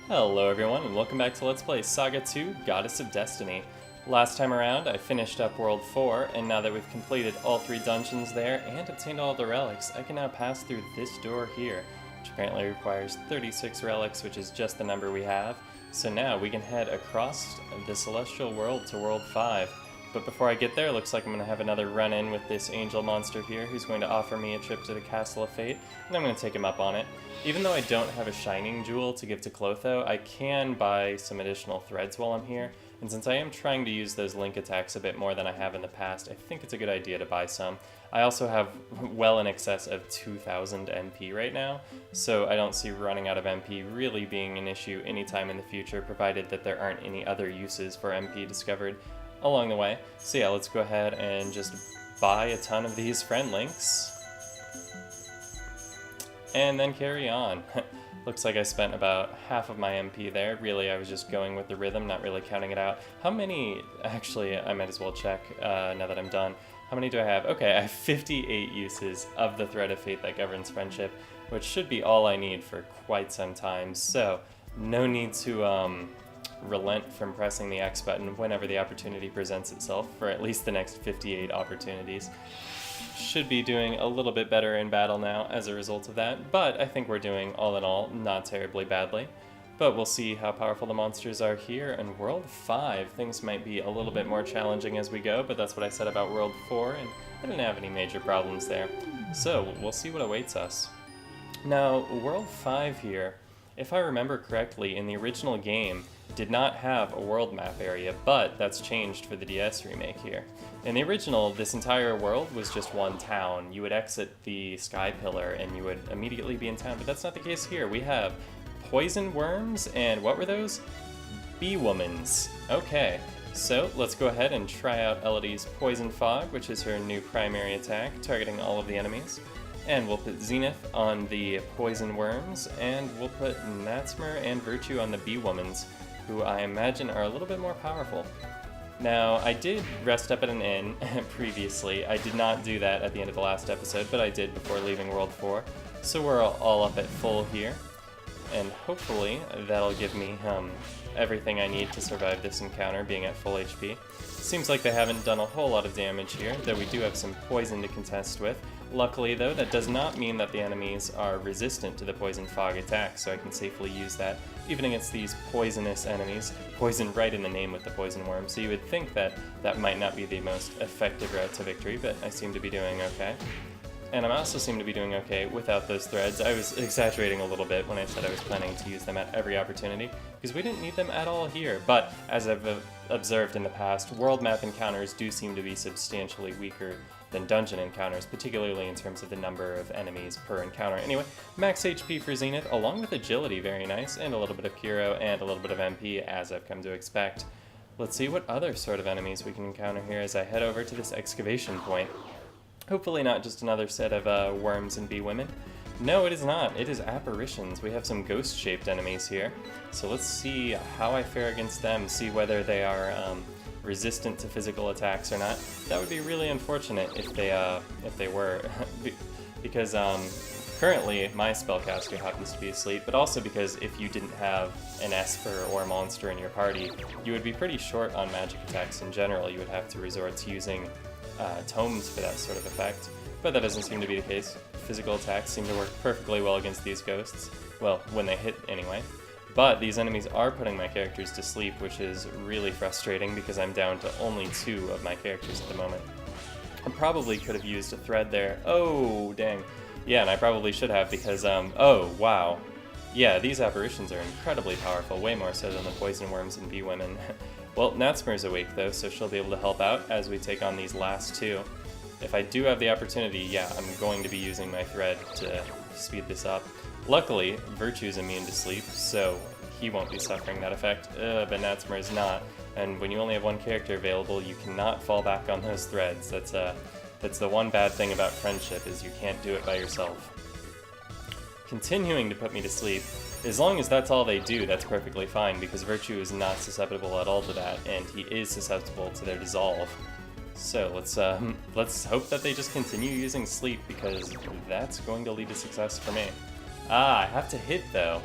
Hello everyone, and welcome back to Let's Play SaGa 2, Goddess of Destiny. Last time around, I finished up World 4, and now that we've completed all 3 dungeons there and obtained all the relics, I can now pass through this door here, which apparently requires 36 relics, which is just the number we have. So now we can head across the Celestial World to World 5. But before I get there, it looks like I'm going to have another run-in with this angel monster here who's going to offer me a trip to the Castle of Fate, and I'm going to take him up on it. Even though I don't have a Shining Jewel to give to Clotho, I can buy some additional threads while I'm here, and since I am trying to use those link attacks a bit more than I have in the past, I think it's a good idea to buy some. I also have well in excess of 2,000 MP right now, so I don't see running out of MP really being an issue anytime in the future, provided that there aren't any other uses for MP discovered along the way. So yeah, let's go ahead and just buy a ton of these friend links and then carry on. Looks like I spent about half of my MP there. Really, I was just going with the rhythm, not really counting it out. How many, actually, I might as well check now that I'm done. How many do I have? Okay, I have 58 uses of the Thread of Fate that governs friendship, which should be all I need for quite some time. So no need to relent from pressing the X button whenever the opportunity presents itself for at least the next 58 opportunities. Should be doing a little bit better in battle now as a result of that, but I think we're doing, all in all, not terribly badly. But we'll see how powerful the monsters are here in World 5. Things might be a little bit more challenging as we go, but that's what I said about World 4, and I didn't have any major problems there. So we'll see what awaits us. Now, World 5 here, if I remember correctly, in the original game, did not have a world map area, but that's changed for the DS remake here. In the original, this entire world was just one town. You would exit the Sky Pillar and you would immediately be in town, but that's not the case here. We have poison worms and what were those? Bee-womans. Okay, so let's go ahead and try out Elodie's Poison Fog, which is her new primary attack, targeting all of the enemies. And we'll put Zenith on the Poison Worms, and we'll put Natsmer and Virtue on the Bee-womans, who I imagine are a little bit more powerful. Now, I did rest up at an inn previously. I did not do that at the end of the last episode, but I did before leaving World 4. So we're all up at full here, and hopefully that'll give me everything I need to survive this encounter, being at full HP. Seems like they haven't done a whole lot of damage here, though we do have some poison to contest with. Luckily though, that does not mean that the enemies are resistant to the Poison Fog attack, so I can safely use that, even against these poisonous enemies. Poison right in the name with the Poison Worm, so you would think that that might not be the most effective route to victory, but I seem to be doing okay. And I also seem to be doing okay without those threads. I was exaggerating a little bit when I said I was planning to use them at every opportunity, because we didn't need them at all here. But as I've observed in the past, world map encounters do seem to be substantially weaker than dungeon encounters, particularly in terms of the number of enemies per encounter. Anyway, max HP for Zenith, along with agility, very nice, and a little bit of Hero and a little bit of MP, as I've come to expect. Let's see what other sort of enemies we can encounter here as I head over to this excavation point. Hopefully not just another set of worms and bee women. No, it is not. It is apparitions. We have some ghost-shaped enemies here. So let's see how I fare against them, see whether they are resistant to physical attacks or not. That would be really unfortunate if they were, because currently my spellcaster happens to be asleep, but also because if you didn't have an Esper or a monster in your party, you would be pretty short on magic attacks in general. You would have to resort to using tomes for that sort of effect, but that doesn't seem to be the case. Physical attacks seem to work perfectly well against these ghosts, well, when they hit anyway. But these enemies are putting my characters to sleep, which is really frustrating because I'm down to only 2 of my characters at the moment. I probably could have used a thread there. Oh, dang. Yeah, and I probably should have because, oh, wow. Yeah, these apparitions are incredibly powerful, way more so than the poison worms and bee women. Well, Natsmer's awake though, so she'll be able to help out as we take on these last 2. If I do have the opportunity, yeah, I'm going to be using my thread to speed this up. Luckily, Virtue's immune to sleep, so he won't be suffering that effect, but Natsmer is not. And when you only have 1 character available, you cannot fall back on those threads. That's the one bad thing about friendship, is you can't do it by yourself. Continuing to put me to sleep, as long as that's all they do, that's perfectly fine, because Virtue is not susceptible at all to that, and he is susceptible to their dissolve. So let's hope that they just continue using sleep, because that's going to lead to success for me. Ah, I have to hit though.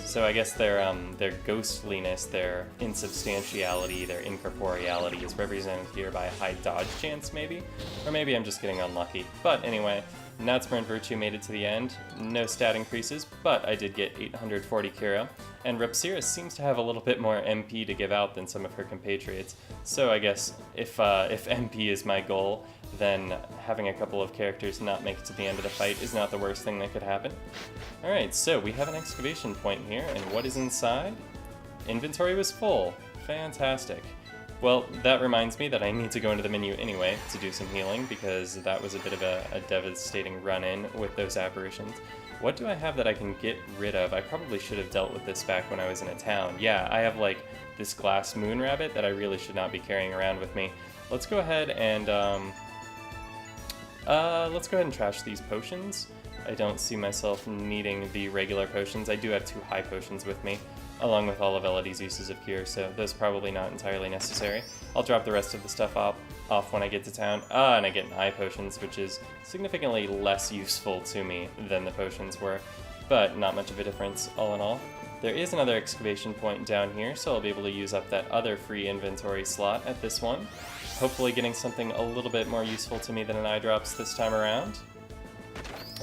So I guess their ghostliness, their insubstantiality, their incorporeality is represented here by a high dodge chance, maybe? Or maybe I'm just getting unlucky. But anyway, Natsmer and Virtue made it to the end. No stat increases, but I did get 840 Kuro. And Repsira seems to have a little bit more MP to give out than some of her compatriots. So I guess if MP is my goal, then having a couple of characters not make it to the end of the fight is not the worst thing that could happen. Alright, so we have an excavation point here, and what is inside? Inventory was full. Fantastic. Well, that reminds me that I need to go into the menu anyway to do some healing, because that was a bit of a devastating run-in with those apparitions. What do I have that I can get rid of? I probably should have dealt with this back when I was in a town. Yeah, I have like this glass moon rabbit that I really should not be carrying around with me. Let's go ahead and trash these potions. I don't see myself needing the regular potions. I do have 2 high potions with me, along with all of Elodie's uses of cure, so those are probably not entirely necessary. I'll drop the rest of the stuff off when I get to town. And I get high potions, which is significantly less useful to me than the potions were, but not much of a difference all in all. There is another excavation point down here, so I'll be able to use up that other free inventory slot at this one. Hopefully getting something a little bit more useful to me than an eye drops this time around.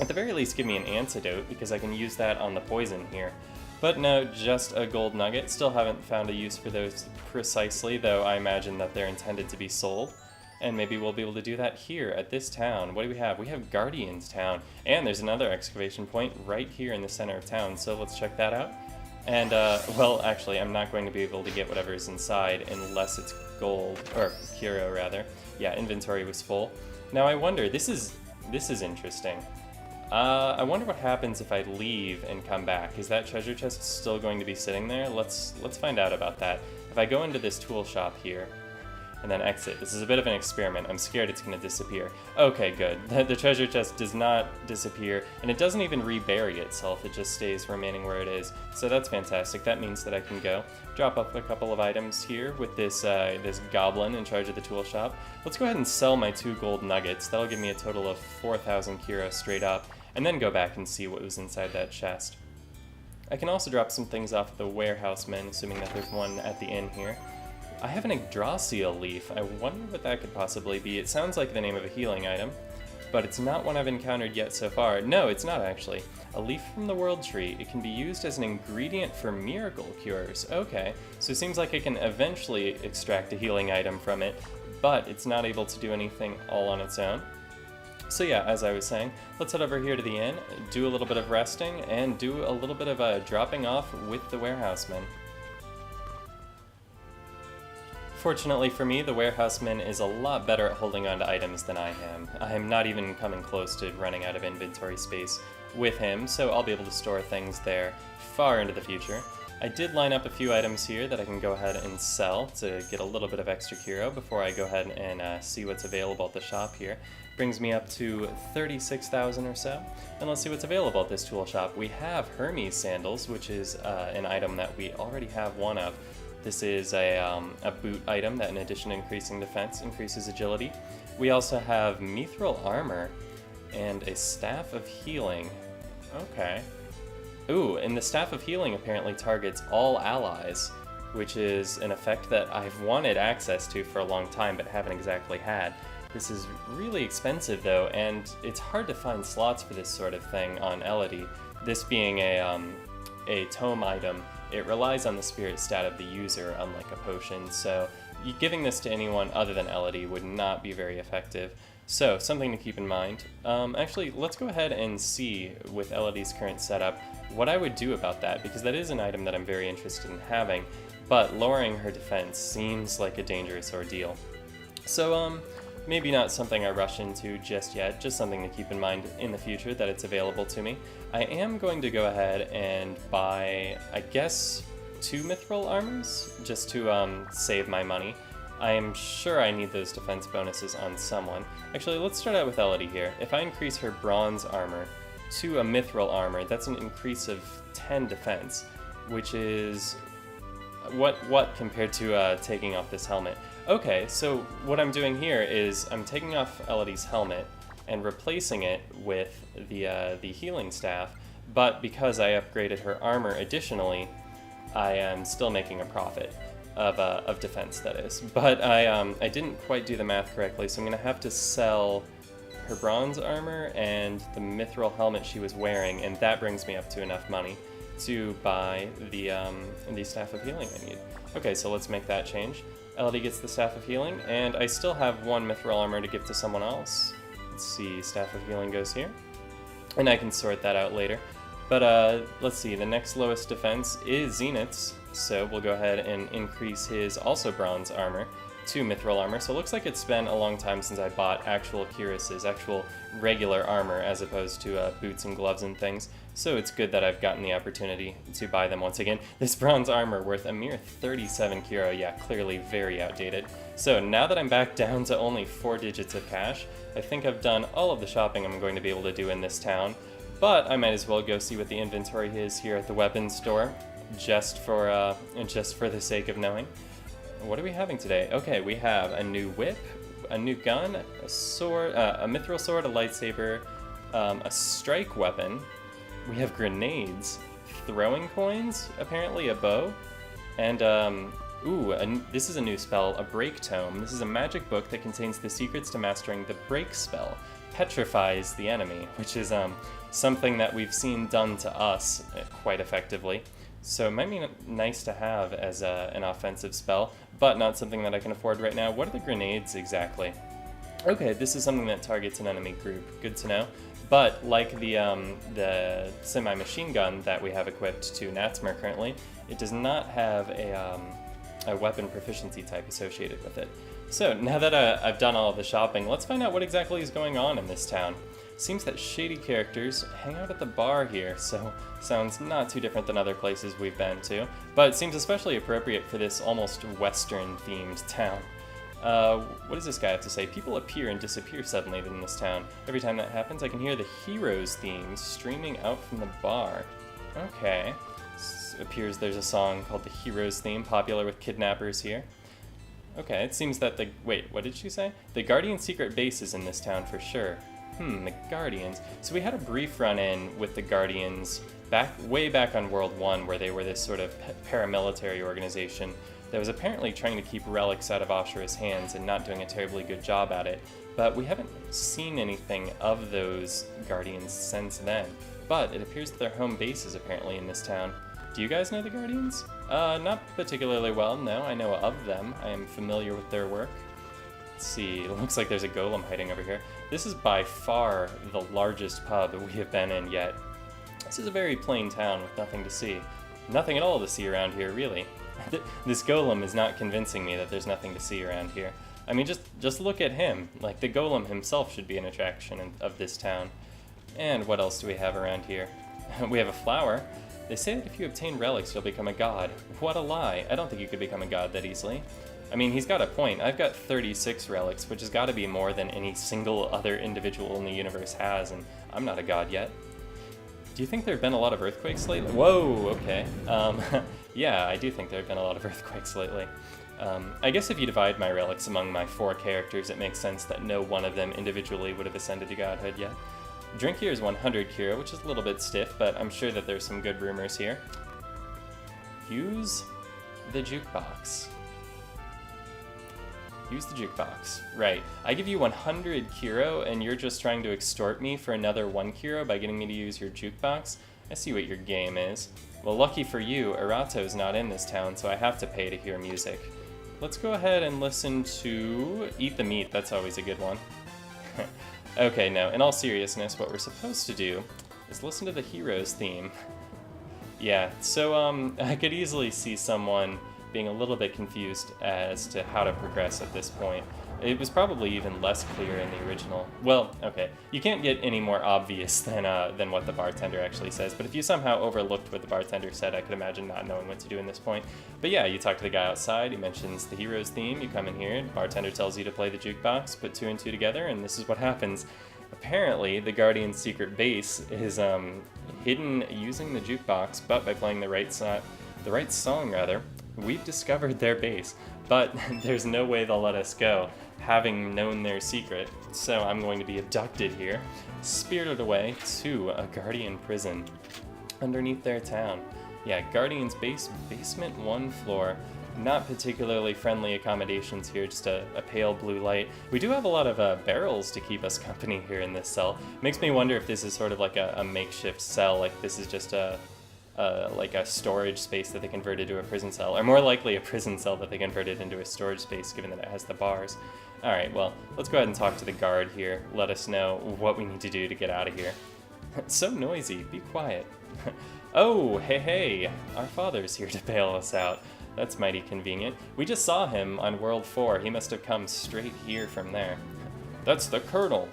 At the very least, give me an antidote, because I can use that on the poison here. But no, just a gold nugget. Still haven't found a use for those precisely, though I imagine that they're intended to be sold. And maybe we'll be able to do that here at this town. What do we have? We have Guardian's Town. And there's another excavation point right here in the center of town, so let's check that out. And, well, actually, I'm not going to be able to get whatever is inside unless it's gold, or Kuro, rather. Yeah, inventory was full. Now, I wonder, this is interesting. I wonder what happens if I leave and come back. Is that treasure chest still going to be sitting there? Let's find out about that. If I go into this tool shop here, and then exit. This is a bit of an experiment. I'm scared it's going to disappear. Okay, good. The treasure chest does not disappear, and it doesn't even rebury itself. It just stays remaining where it is. So that's fantastic. That means that I can go drop up a couple of items here with this this goblin in charge of the tool shop. Let's go ahead and sell my 2 gold nuggets. That'll give me a total of 4,000 Kuro straight up, and then go back and see what was inside that chest. I can also drop some things off at the warehouseman, assuming that there's one at the inn here. I have an Yggdrasil leaf. I wonder what that could possibly be. It sounds like the name of a healing item, but it's not one I've encountered yet so far. No, it's not actually. A leaf from the World Tree. It can be used as an ingredient for miracle cures. Okay, so it seems like I can eventually extract a healing item from it, but it's not able to do anything all on its own. So yeah, as I was saying, let's head over here to the inn, do a little bit of resting, and do a little bit of dropping off with the warehouseman. Fortunately for me, the warehouseman is a lot better at holding on to items than I am. I am not even coming close to running out of inventory space with him, so I'll be able to store things there far into the future. I did line up a few items here that I can go ahead and sell to get a little bit of extra Kuro before I go ahead and see what's available at the shop here. Brings me up to 36,000 or so. And let's see what's available at this tool shop. We have Hermes sandals, which is an item that we already have one of. This is a boot item that, in addition to increasing defense, increases agility. We also have mithril armor and a staff of healing. Okay. Ooh, and the staff of healing apparently targets all allies, which is an effect that I've wanted access to for a long time but haven't exactly had. This is really expensive though, and it's hard to find slots for this sort of thing on Elodie. This being a tome item, it relies on the spirit stat of the user, unlike a potion, so giving this to anyone other than Elodie would not be very effective. So, something to keep in mind. Actually, let's go ahead and see, with Elodie's current setup, what I would do about that, because that is an item that I'm very interested in having, but lowering her defense seems like a dangerous ordeal. So, maybe not something I rush into just yet, just something to keep in mind in the future that it's available to me. I am going to go ahead and buy, I guess, 2 mithril armors, just to save my money. I am sure I need those defense bonuses on someone. Actually, let's start out with Elodie here. If I increase her bronze armor to a mithril armor, that's an increase of 10 defense, which is what compared to taking off this helmet? Okay, so what I'm doing here is I'm taking off Elodie's helmet and replacing it with the healing staff, but because I upgraded her armor additionally, I am still making a profit of defense, that is. But I didn't quite do the math correctly, so I'm going to have to sell her bronze armor and the mithril helmet she was wearing, and that brings me up to enough money to buy the Staff of Healing I need. Okay, so let's make that change. Elodie gets the Staff of Healing, and I still have one mithril armor to give to someone else. Let's see, Staff of Healing goes here, and I can sort that out later. But let's see, the next lowest defense is Zenith's, so we'll go ahead and increase his also bronze armor to mithril armor. So it looks like it's been a long time since I bought actual cuirasses, actual regular armor, as opposed to boots and gloves and things. So it's good that I've gotten the opportunity to buy them once again. This bronze armor worth a mere 37 kiro, yeah, clearly very outdated. So now that I'm back down to only 4 digits of cash, I think I've done all of the shopping I'm going to be able to do in this town. But I might as well go see what the inventory is here at the weapons store, just for the sake of knowing. What are we having today? Okay, we have a new whip, a new gun, a sword, a mithril sword, a lightsaber, a strike weapon. We have grenades, throwing coins, apparently a bow, and this is a new spell, a break tome. This is a magic book that contains the secrets to mastering the break spell. Petrifies the enemy, which is something that we've seen done to us quite effectively. So it might be nice to have as an offensive spell, but not something that I can afford right now. What are the grenades exactly? Okay, this is something that targets an enemy group. Good to know. But like the semi-machine gun that we have equipped to Natsmer currently, it does not have a weapon proficiency type associated with it. So now that I've done all of the shopping, let's find out what exactly is going on in this town. Seems that shady characters hang out at the bar here, so sounds not too different than other places we've been to, but it seems especially appropriate for this almost Western-themed town. What does this guy have to say? People appear and disappear suddenly in this town. Every time that happens, I can hear the Heroes theme streaming out from the bar. Okay. Appears there's a song called the Heroes theme, popular with kidnappers here. Okay, it seems that wait, what did she say? The Guardian secret base is in this town for sure. The Guardians. So we had a brief run-in with the Guardians way back on World 1, where they were this sort of paramilitary organization that was apparently trying to keep relics out of Ashura's hands and not doing a terribly good job at it. But we haven't seen anything of those Guardians since then. But it appears that their home base is apparently in this town. Do you guys know the Guardians? Not particularly well, no. I know of them. I am familiar with their work. Let's see, it looks like there's a golem hiding over here. This is by far the largest pub that we have been in yet. This is a very plain town with nothing to see. Nothing at all to see around here, really. This golem is not convincing me that there's nothing to see around here. I mean, just look at him. Like, the golem himself should be an attraction of this town. And what else do we have around here? We have a flower. They say that if you obtain relics, you'll become a god. What a lie. I don't think you could become a god that easily. I mean, he's got a point. I've got 36 relics, which has got to be more than any single other individual in the universe has, and I'm not a god yet. Do you think there have been a lot of earthquakes lately? Whoa, okay. Yeah, I do think there have been a lot of earthquakes lately. I guess if you divide my relics among my 4 characters, it makes sense that no one of them individually would have ascended to godhood yet. Drink here is 100 kira, which is a little bit stiff, but I'm sure that there's some good rumors here. Use the jukebox. Use the jukebox. Right. I give you 100 kiro, and you're just trying to extort me for another 1 kiro by getting me to use your jukebox? I see what your game is. Well, lucky for you, Arato's not in this town, so I have to pay to hear music. Let's go ahead and listen to Eat the Meat. That's always a good one. Okay, now, in all seriousness, what we're supposed to do is listen to the Heroes theme. Yeah, so I could easily see someone being a little bit confused as to how to progress at this point. It was probably even less clear in the original. Well, okay, you can't get any more obvious than what the bartender actually says, but if you somehow overlooked what the bartender said, I could imagine not knowing what to do in this point. But yeah, you talk to the guy outside, he mentions the Heroes theme, you come in here, the bartender tells you to play the jukebox, put 2 and 2 together, and this is what happens. Apparently, the Guardian's secret base is hidden using the jukebox, but by playing the right song, we've discovered their base. But there's no way they'll let us go, having known their secret. So I'm going to be abducted here, spirited away to a Guardian prison underneath their town. Yeah, Guardian's basement 1 floor. Not particularly friendly accommodations here, just a pale blue light. We do have a lot of barrels to keep us company here in this cell. Makes me wonder if this is sort of like a makeshift cell, like this is just like a storage space that they converted to a prison cell, or more likely a prison cell that they converted into a storage space given that it has the bars. Alright, well, let's go ahead and talk to the guard here. Let us know what we need to do to get out of here. It's so noisy, be quiet. Oh, hey, our father's here to bail us out. That's mighty convenient. We just saw him on World 4. He must have come straight here from there. That's the Colonel.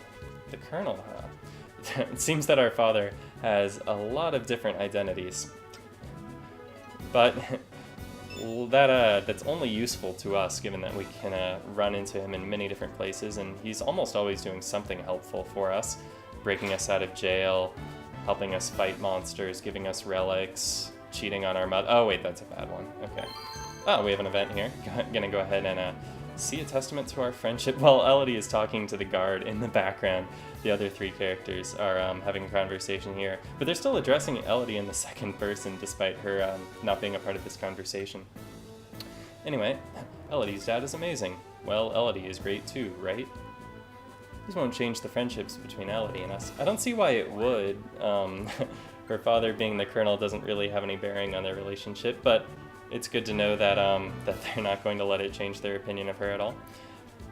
The Colonel, huh? It seems that our father has a lot of different identities. But that's only useful to us, given that we can run into him in many different places, and he's almost always doing something helpful for us. Breaking us out of jail, helping us fight monsters, giving us relics, cheating on our mother. Oh wait, that's a bad one. Okay. Oh, we have an event here. Gonna go ahead and see a testament to our friendship. While Elodie is talking to the guard in the background, the other 3 characters are having a conversation here. But they're still addressing Elodie in the second person, despite her not being a part of this conversation. Anyway, Elodie's dad is amazing. Well, Elodie is great too, right? This won't change the friendships between Elodie and us. I don't see why it would. Her father being the Colonel doesn't really have any bearing on their relationship, but it's good to know that that they're not going to let it change their opinion of her at all.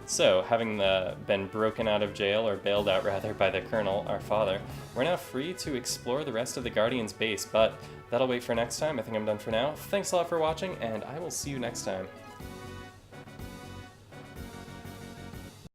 So, having been broken out of jail, or bailed out rather, by the Colonel, our father, we're now free to explore the rest of the Guardian's base, but that'll wait for next time. I think I'm done for now. Thanks a lot for watching, and I will see you next time.